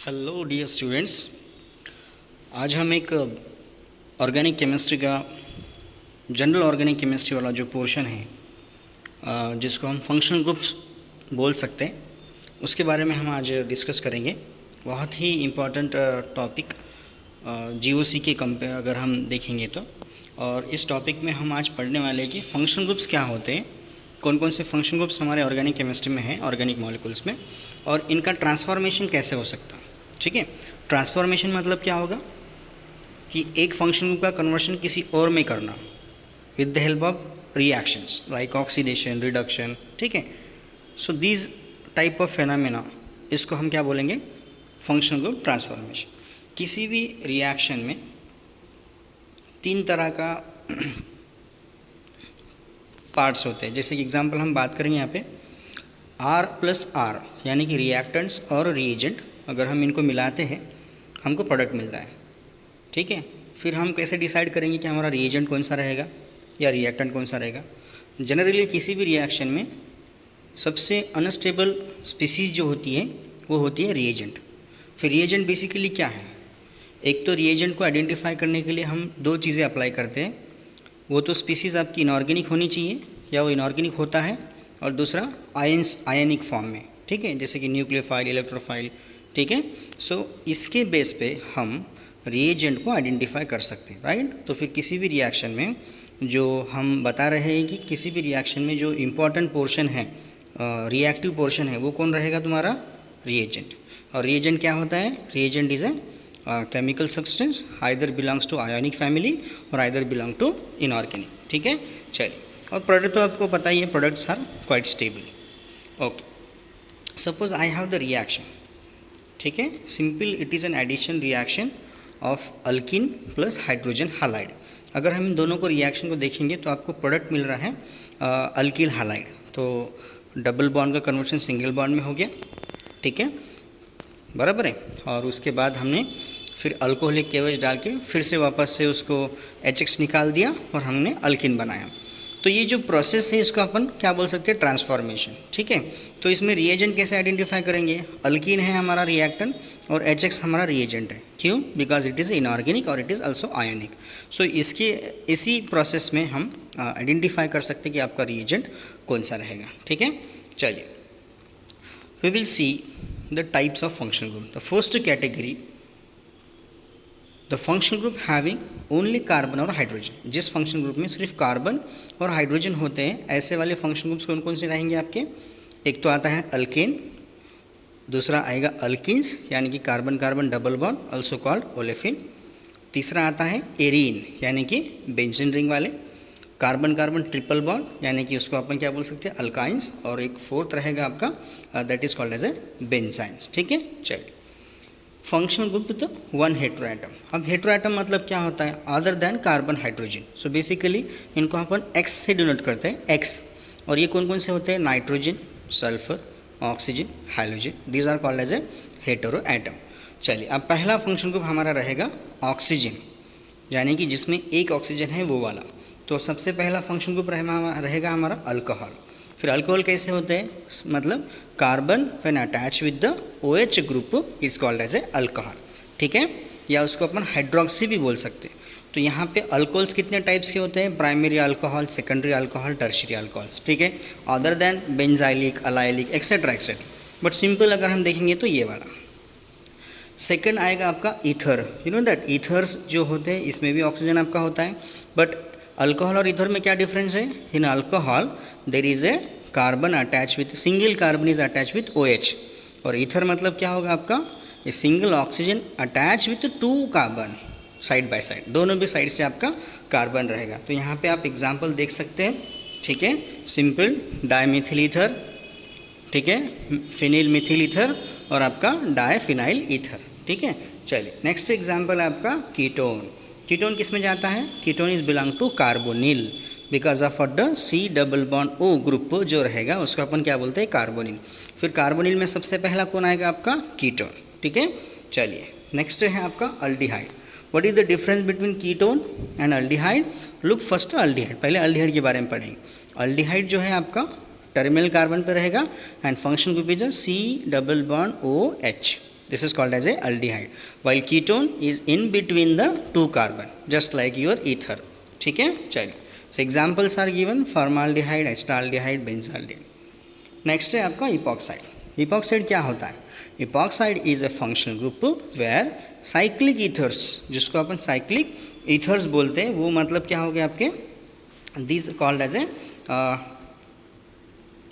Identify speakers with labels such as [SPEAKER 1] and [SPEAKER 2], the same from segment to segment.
[SPEAKER 1] Hello dear students. आज हम एक ऑर्गेनिक केमिस्ट्री का जनरल ऑर्गेनिक केमिस्ट्री वाला जो पोर्शन है जिसको हम फंक्शनल ग्रुप्स बोल सकते हैं, उसके बारे में हम आज डिस्कस करेंगे। बहुत ही इम्पॉर्टेंट टॉपिक जीओसी के कंपेयर अगर हम देखेंगे तो। और इस टॉपिक में हम आज पढ़ने वाले हैं कि फंक्शनल ग्रुप्स क्या होते हैं, कौन कौन से फंक्शनल ग्रुप्स हमारे ऑर्गेनिक केमिस्ट्री में हैं, ऑर्गेनिक मॉलिक्यूल्स में, और इनका ट्रांसफॉर्मेशन कैसे हो सकता है। ठीक है, ट्रांसफॉर्मेशन मतलब क्या होगा कि एक फंक्शन ग्रुप का कन्वर्शन किसी और में करना with the help of reactions like oxidation, reduction. ठीक है, so these type of phenomena, इसको हम क्या बोलेंगे, फंक्शनल ग्रुप ट्रांसफॉर्मेशन। किसी भी रिएक्शन में तीन तरह का पार्ट्स होते हैं। जैसे कि एग्जांपल हम बात करेंगे यहाँ पे R+R यानी कि रिएक्टेंट्स और रिएजेंट, अगर हम इनको मिलाते हैं हमको प्रोडक्ट मिलता है। ठीक है, फिर हम कैसे डिसाइड करेंगे कि हमारा रिएजेंट कौन सा रहेगा या रिएक्टेंट कौन सा रहेगा। जनरली किसी भी रिएक्शन में सबसे अनस्टेबल स्पीसीज जो होती है वो होती है रिएजेंट। फिर रिएजेंट बेसिकली क्या है, एक तो रिएजेंट को आइडेंटिफाई करने के लिए हम दो चीज़ें अप्लाई करते हैं। वो तो स्पीसीज़ आपकी इनऑर्गेनिक होनी चाहिए या वो इनऑर्गेनिक होता है, और दूसरा आयनिक फॉर्म में। ठीक है, जैसे कि न्यूक्लियोफाइल, इलेक्ट्रोफाइल। ठीक है, सो इसके बेस पे हम रिएजेंट को आइडेंटिफाई कर सकते हैं, राइट। तो फिर किसी भी रिएक्शन में जो हम बता रहे हैं कि किसी भी रिएक्शन में जो इम्पॉर्टेंट पोर्शन है, रिएक्टिव पोर्शन है, वो कौन रहेगा, तुम्हारा रिएजेंट। और रिएजेंट क्या होता है, reagent is a chemical substance, either belongs to ionic family और आइदर बिलोंग टू इनऑर्गेनिक। ठीक है, चलिए। और प्रोडक्ट तो आपको पता ही है, products are quite stable. Okay, suppose I have the reaction. ठीक है, simple, it is an addition reaction of alkene plus hydrogen halide. अगर हम इन दोनों को रिएक्शन को देखेंगे तो आपको प्रोडक्ट मिल रहा है अल्किल हालाइड। तो डबल बॉन्ड का कन्वर्शन सिंगल बॉन्ड में हो गया। ठीक है, बराबर है। और उसके बाद हमने फिर अल्कोहलिक केवच डाल के फिर से वापस से उसको HX निकाल दिया और हमने अल्किन बनाया। तो ये जो प्रोसेस है इसको अपन क्या बोल सकते हैं, ट्रांसफॉर्मेशन। ठीक है, तो इसमें रिएजेंट कैसे आइडेंटिफाई करेंगे, अल्किन है हमारा रिएक्टेंट और HX हमारा रिएजेंट है। क्यों, बिकॉज इट इज़ इनऑर्गेनिक और इट इज़ आल्सो आयोनिक। सो इसके इसी प्रोसेस में हम आइडेंटिफाई कर सकते हैं कि आपका रिएजेंट कौन सा रहेगा। ठीक है, चलिए, we will see the types of functional group. The first category, the functional group having only carbon और हाइड्रोजन। जिस फंक्शन ग्रुप में सिर्फ कार्बन और हाइड्रोजन होते हैं, ऐसे वाले फंक्शन ग्रुप्स कौन कौन से रहेंगे आपके। एक तो आता है अल्केन, दूसरा आएगा अल्किन्स यानी कि carbon carbon double bond, also called olefin. तीसरा आता है एरीन यानी कि बेंजीन रिंग वाले, कार्बन कार्बन ट्रिपल बॉन्ड यानी कि उसको अपन क्या बोल सकते हैं, अल्काइंस। और एक फोर्थ रहेगा आपका that is called as a benzines. ठीक है, चलिए। फंक्शनल ग्रुप तो वन हेट्रोएटम। अब हेट्रोएटम मतलब क्या होता है, other than carbon hydrogen. So basically इनको अपन एक्स से डिनोट करते हैं, एक्स। और ये कौन कौन से होते हैं, nitrogen, sulphur, oxygen, hydrogen, these are called as a heteroatom. चलिए, अब पहला फंक्शन ग्रुप हमारा रहेगा ऑक्सीजन, यानी कि जिसमें एक ऑक्सीजन है वो वाला। तो सबसे पहला फंक्शन ग्रुप रहेगा हमारा अल्कोहल। फिर अल्कोहल कैसे होते हैं, मतलब carbon when attach with the OH group is called as a alcohol. ठीक है, या उसको अपन हाइड्रोक्सी भी बोल सकते हैं। तो यहाँ पे अल्कोहल्स कितने टाइप्स के होते हैं, primary alcohol, secondary alcohol, tertiary alcohols. ठीक है, other then benzylic, allylic, etcetera etcetera. But simple अगर हम देखेंगे तो ये वाला। सेकेंड आएगा आपका ether. You know that ethers जो होते हैं इसमें भी ऑक्सीजन आपका होता है, बट अल्कोहल और ईथर में क्या डिफरेंस है, in alcohol there is a carbon attach with, single carbon is attach with OH। और ईथर मतलब क्या होगा आपका, ये single oxygen attach with 2 carbon side by side, दोनों भी साइड से आपका कार्बन रहेगा। तो यहाँ पे आप एग्जांपल देख सकते हैं। ठीक है, सिंपल डायमिथिल ईथर, ठीक है, फिनिल मिथिल ईथर और आपका डायफिनाइल ईथर। ठीक है, चलिए नेक्स्ट एग्जांपल है आपका कीटोन। कीटोन किस में जाता है, ketone is belong to carbonyl because of the C double bond O group जो रहेगा उसको अपन क्या बोलते हैं, कार्बोनिल। फिर कार्बोनिल में सबसे पहला कौन आएगा आपका, कीटोन। ठीक है, चलिए नेक्स्ट है आपका aldehyde. What is the difference between ketone and aldehyde, look first aldehyde. पहले अल्डिहाइड के बारे में पढ़ेंगे। अल्डिहाइड जो है आपका टर्मिनल कार्बन पे रहेगा and function group is C double bond OH। This is called as a aldehyde. While ketone is in between the two carbon, just like your ether. ठीक है, चलिए. So examples are given: formaldehyde, acetaldehyde, benzaldehyde. Next है आपका epoxide. Epoxide क्या होता है? Epoxide is a functional group where cyclic ethers, जिसको अपन साइक्लिक ईथर्स बोलते हैं, वो मतलब क्या हो गया आपके, दिस कॉल्ड एज ए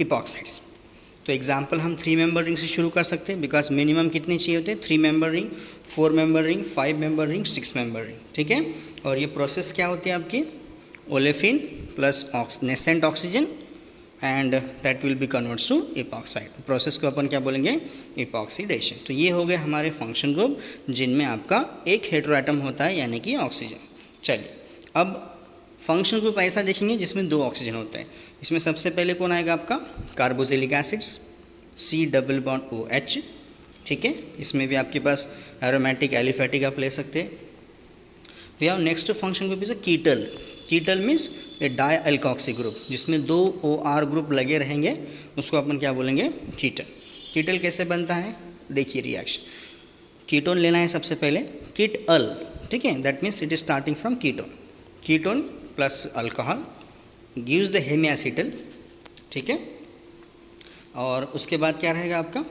[SPEAKER 1] इपॉक्साइड्स. तो एग्जाम्पल हम 3 मेंबर रिंग से शुरू कर सकते हैं, बिकॉज मिनिमम कितने चाहिए होते हैं? 3 member ring, 4 member ring, 5 member ring, 6 member ring. ठीक है. और ये प्रोसेस क्या होती है आपकी? Olefin plus nascent oxygen and that will be converts to epoxide. Process को अपन क्या बोलेंगे? इपॉक्सीडेशन. तो ये हो गए हमारे फंक्शन ग्रुप जिनमें आपका एक हेटेरोएटम होता है, यानी कि ऑक्सीजन. चलिए, अब फंक्शन ग्रुप ऐसा देखेंगे जिसमें 2 ऑक्सीजन होते हैं. इसमें सबसे पहले कौन आएगा आपका? Carboxylic acids, C+OH. ठीक है. इसमें भी आपके पास एरोमेटिक, एलिफेटिक आप ले सकते हैं. We have next function group is a ketal. Ketal means a dialkoxy group, जिसमें 2 OR ग्रुप लगे रहेंगे, उसको अपन क्या बोलेंगे? कीटल. कीटल कैसे बनता है? देखिए रिएक्शन. कीटोन लेना है सबसे पहले, कीट अल. ठीक है. That means it is starting from ketone. Ketone plus alcohol gives the hemiacetal. ठीक है. और उसके बाद क्या रहेगा आपका?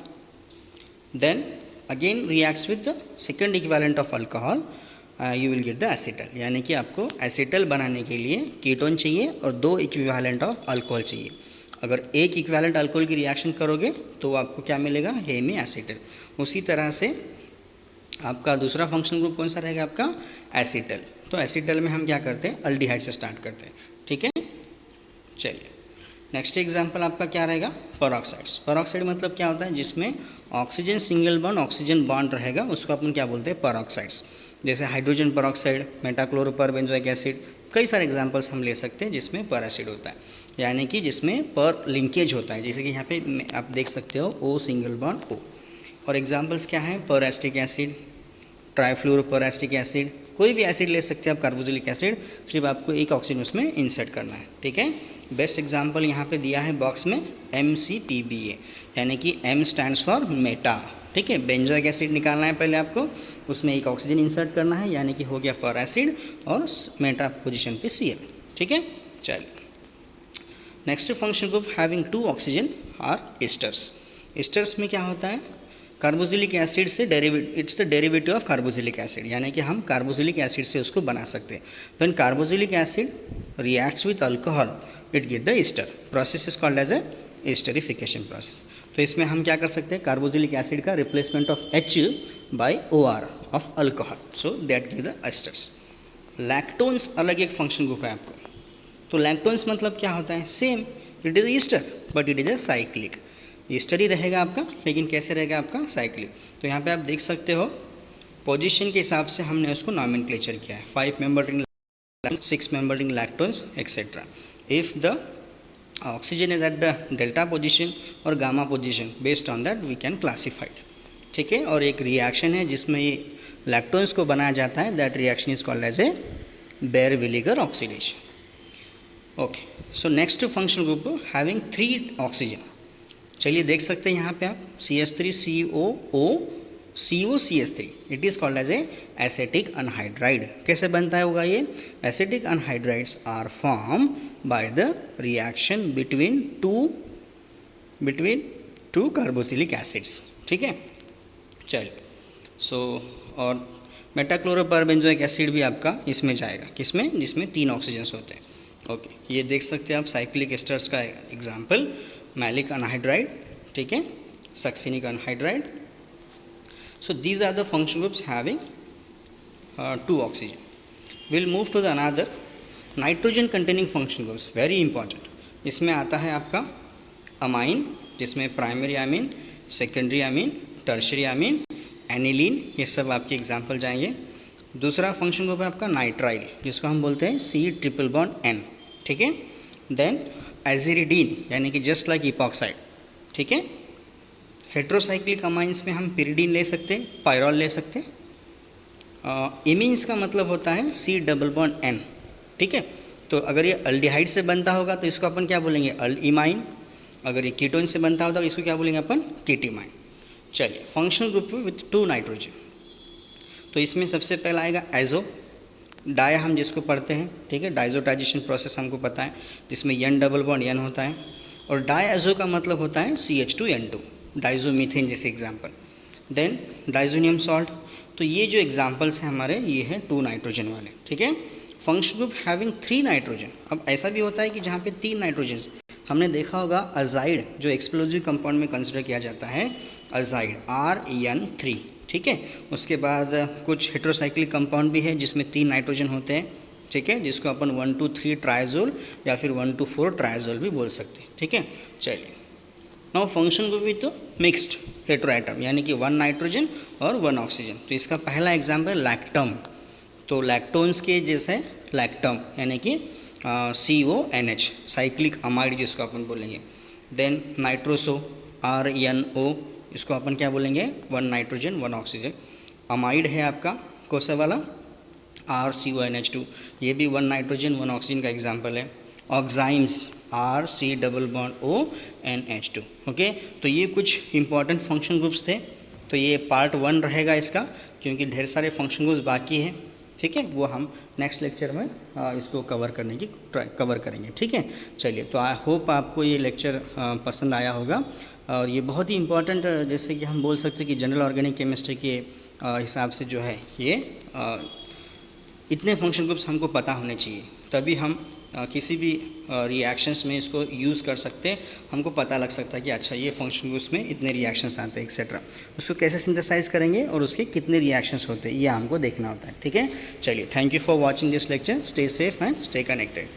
[SPEAKER 1] Then again reacts with the second equivalent of alcohol, you will get the acetal. यानी कि आपको एसिटल बनाने के लिए कीटोन चाहिए और 2 इक्विवेलेंट ऑफ अल्कोहल चाहिए. अगर एक इक्विवेलेंट अल्कोहल की रिएक्शन करोगे तो आपको क्या मिलेगा? Hemiacetal. उसी तरह से आपका दूसरा फंक्शन ग्रुप कौन सा रहेगा? आपका एसिटल. तो एसिटल में हम क्या करते हैं? अल्डिहाइड से स्टार्ट करते हैं. ठीक है. चलिए, नेक्स्ट एग्जाम्पल आपका क्या रहेगा? पेरोक्साइड्स. पेरोक्साइड मतलब क्या होता है? जिसमें oxygen single bond, oxygen bond रहेगा, उसको अपन क्या बोलते हैं? पेरोक्साइड्स. जैसे हाइड्रोजन पेरोक्साइड, मेटाक्लोरोपरबेंजोइक एसिड, कई सारे एग्जांपल्स हम ले सकते हैं जिसमें पर एसिड होता है, यानी कि जिसमें पर लिंकेज होता है. जैसे कि यहाँ पे आप देख सकते हो O सिंगल बॉन्ड O. और एग्जांपल्स क्या हैं? पर एस्टिक एसिड, ट्राइफ्लोरोपर एस्टिक एसिड, कोई भी एसिड ले सकते हैं आप. कार्बोक्सिलिक एसिड, सिर्फ आपको एक ऑक्सीजन उसमें इंसर्ट करना है. ठीक है. बेस्ट एग्जांपल यहाँ पे दिया है बॉक्स में MCPBA, यानी कि M स्टैंड्स फॉर मेटा. ठीक है. बेंजोइक एसिड निकालना है पहले आपको, उसमें एक ऑक्सीजन इंसर्ट करना है, यानी कि हो गया पर एसिड, और मेटा पोजीशन पे Cl. ठीक है. चलिए, next function group having 2 oxygen are esters. Esters में क्या होता है? कार्बोक्सिलिक एसिड से it's the derivative of carboxylic acid, यानी कि हम कार्बोक्सिलिक एसिड से उसको बना सकते हैं. When carboxylic acid reacts with alcohol, it get the ester. Process is called as a esterification process. तो इसमें हम क्या कर सकते हैं? कार्बोक्सिलिक एसिड का replacement of H by OR of alcohol, so that give the esters. Lactones अलग एक फंक्शन ग्रुप है आपको. तो लैक्टोन्स मतलब क्या होता है? Same, it is ester, but it is a cyclic. Ester ही रहेगा आपका, लेकिन कैसे रहेगा आपका? साइक्लिक. तो यहाँ पे आप देख सकते हो पोजीशन के हिसाब से हमने उसको नॉमेनक्लेचर किया है. 5 member ring, 6 member ring lactones etcetera. If the oxygen is at the delta position और gamma position, based on that we can classified. ठीक है. और एक रिएक्शन है जिसमें ये लैक्टोन्स को बनाया जाता है, that reaction is called as a Baeyer विनेगर oxidation. Okay. So next function group having 3 oxygen. चलिए देख सकते हैं यहाँ पे आप CH3 COO CO CH3. It is called as a acetic anhydride. कैसे बनता है होगा ये? Acetic anhydrides are form by the reaction between two carboxylic acids. ठीक है. चलिए, सो और मेटाक्लोरोपरबेंजोइक एसिड भी आपका इसमें जाएगा. किसमें? जिसमें 3 ऑक्सीजन्स होते हैं. ओके. ये देख सकते हैं आप साइक्लिक एस्टर्स का एग्जाम्पल, मैलिक अनहाइड्राइड. ठीक है. Succinic anhydride. So these are the function groups having 2 oxygen. We'll move to the another nitrogen containing function groups. Very important. इसमें आता है आपका अमाइन, जिसमें primary amine, secondary amine, tertiary अमीन, aniline, ये सब आपके एग्जाम्पल जाएंगे. दूसरा फंक्शन ग्रुप है आपका नाइट्राइल, जिसको हम बोलते हैं C+N. ठीक है. देन एजिरिडीन, यानी कि जस्ट लाइक इपॉक्साइड. ठीक है. हेट्रोसाइक्लिक अमाइंस में हम पिरिडीन ले सकते हैं, पायरॉल ले सकते हैं. इमीन्स का मतलब होता है C+N. ठीक है. तो अगर ये अल्डिहाइड से बनता होगा तो इसको अपन क्या बोलेंगे? अल इमाइन. अगर ये कीटोन से बनता होगा तो इसको क्या बोलेंगे अपन? कीटीमाइन. चलिए फंक्शनल ग्रुप विथ 2 नाइट्रोजन, तो इसमें सबसे पहला आएगा एजो, डाई हम जिसको पढ़ते हैं, ठीक है, डाइजोटाइजेशन प्रोसेस हमको पता है, जिसमें n डबल बॉन्ड n होता है, और डाईएजो का मतलब होता है CH2N2, डाइजोमीथेन जैसे एग्जाम्पल। देन डाइजोनियम सॉल्ट, तो ये जो एग्जाम्पल्स हैं हमारे ये हैं 2 नाइट्रोजन वाले, ठीक है। फंक्शन ग्रुप हैविंग 3 नाइट्रोजन, अब ऐसा भी होता है कि जहाँ पे 3 नाइट्रोजन, हमने देखा होगा अजाइड जो एक्सप्लोजिव कंपाउंड में कंसिडर किया जाता है, अजाइड RN3, ठीक है। उसके बाद कुछ हेट्रोसाइक्लिक कंपाउंड भी है जिसमें 3 नाइट्रोजन होते हैं, ठीक है, जिसको अपन 1,2,3 ट्राइजोल या फिर 1,2,4 ट्राइजोल भी बोल सकते हैं, ठीक है। चलिए now function group with mixed heteroatom, यानी कि 1 नाइट्रोजन और 1 ऑक्सीजन। तो इसका पहला एग्जाम्पल लैक्टम, तो लैक्टोन्स के जैसे लैक्टम यानी कि CONH, साइक्लिक अमाइड जिसको अपन बोलेंगे। देन नाइट्रोसो RNO, इसको अपन क्या बोलेंगे, 1 नाइट्रोजन 1 ऑक्सीजन। अमाइड है आपका कौन सा वाला, RCONH2, ये भी 1 नाइट्रोजन 1 ऑक्सीजन का एग्जाम्पल है। Oximes RC++ONH2, okay. तो ये कुछ इंपॉर्टेंट फंक्शन ग्रुप्स थे, तो ये पार्ट 1 रहेगा इसका, क्योंकि ढेर सारे फंक्शन ग्रुप्स बाकी हैं, ठीक है, वो हम नेक्स्ट लेक्चर में इसको कवर करेंगे, ठीक है। चलिए, तो आई होप आपको ये लेक्चर पसंद आया होगा, और ये बहुत ही इंपॉर्टेंट, जैसे कि हम बोल सकते हैं कि जनरल ऑर्गेनिक केमिस्ट्री के हिसाब से जो है ये इतने फंक्शन ग्रुप्स हमको पता होने चाहिए, तभी हम किसी भी रिएक्शंस में इसको यूज़ कर सकते हैं, हमको पता लग सकता है कि अच्छा ये फंक्शन ग्रुप्स में इतने रिएक्शंस आते हैं एक्सेट्रा, उसको कैसे सिंथेसाइज करेंगे और उसके कितने रिएक्शंस होते हैं ये हमको देखना होता है, ठीक है। चलिए, thank you for watching this lecture, stay safe and stay connected.